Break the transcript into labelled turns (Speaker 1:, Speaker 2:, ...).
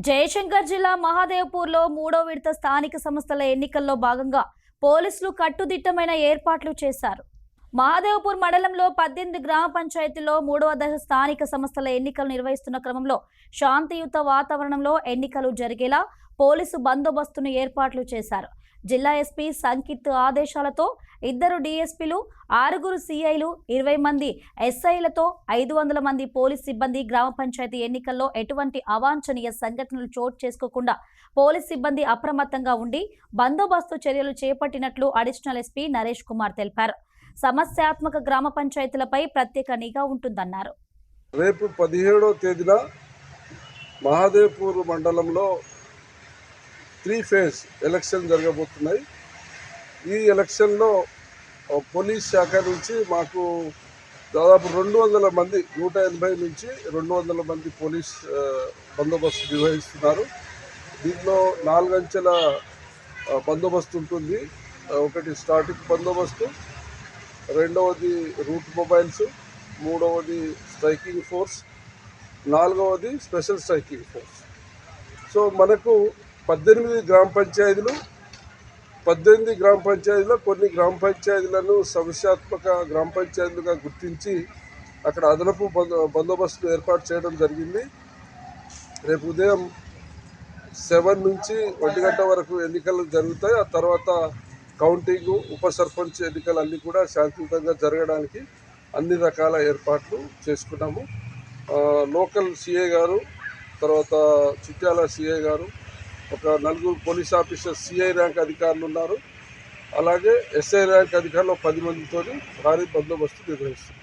Speaker 1: జయశంకర్ జిల్లా మహాదేవ్పూర్లో మూడో విడత స్థానిక సంస్థల ఎన్నికల్లో భాగంగా పోలీసులు కట్టుదిట్టమైన ఏర్పాట్లు చేశారు. మహాదేవ్పూర్ మండలంలో 18 గ్రామ పంచాయతీల్లో మూడవ దశ స్థానిక సంస్థల ఎన్నికలు నిర్వహిస్తున్న క్రమంలో శాంతియుత వాతావరణంలో ఎన్నికలు జరిగేలా పోలీసు బందోబస్తును ఏర్పాట్లు చేశారు. జిల్లా ఎస్పీ సంకిత్ ఆదేశాలతో 2 డీఎస్పీలు, 6 సిఐలు, 20 మంది ఎస్ఐలతో 500 మంది పోలీస్ సిబ్బంది గ్రామ పంచాయతీ ఎన్నికల్లో ఎటువంటి అవాంఛనీయ సంఘటనలు చోటు చేసుకోకుండా పోలీస్ సిబ్బంది అప్రమత్తంగా ఉండి బందోబస్తు చర్యలు చేపట్టినట్లు అడిషనల్ ఎస్పీ నరేష్ కుమార్ తెలిపారు. సమస్యాత్మక గ్రామ పంచాయతీలపై ప్రత్యేక నిఘా ఉంటుందన్నారు.
Speaker 2: రేపు 17వ తేదీన మహాదేవ్పూర్ మండలంలో 3 ఫేజ్ ఎలక్షన్ జరగబోతున్నాయి. ఈ ఎలక్షన్లో పోలీస్ శాఖ నుంచి మాకు దాదాపు 200 మంది 180 నుంచి 200 మంది పోలీస్ బందోబస్తు నిర్వహిస్తున్నారు. దీంట్లో 4 అంచెల బందోబస్తు ఉంటుంది. ఒకటి స్టాటిక్ బందోబస్తు, రెండవది రూట్ మొబైల్స్, మూడవది స్ట్రైకింగ్ ఫోర్స్, నాలుగవది స్పెషల్ స్ట్రైకింగ్ ఫోర్స్. సో మనకు 18 గ్రామ పంచాయతీలు, 18 గ్రామ పంచాయతీలో కొన్ని గ్రామ పంచాయతీలను సమస్యాత్మక గ్రామ పంచాయతీలుగా గుర్తించి అక్కడ అదనపు బందోబస్తు ఏర్పాటు చేయడం జరిగింది. రేపు ఉదయం 7 నుంచి 1 గంట వరకు ఎన్నికలు జరుగుతాయి. ఆ తర్వాత కౌంటింగ్, ఉప సర్పంచ్ ఎన్నికలు అన్నీ కూడా శాంతియుతంగా జరగడానికి అన్ని రకాల ఏర్పాట్లు చేసుకున్నాము. లోకల్ సిఐ గారు, తర్వాత చిట్యాల సిఐ గారు, ఒక 4 పోలీస్ ఆఫీసర్ సిఐ ర్యాంక్ అధికారులు ఉన్నారు. అలాగే ఎస్ఐ ర్యాంక్ అధికారులు 10 మందితో భారీ బందోబస్తు నిర్వహిస్తున్నారు.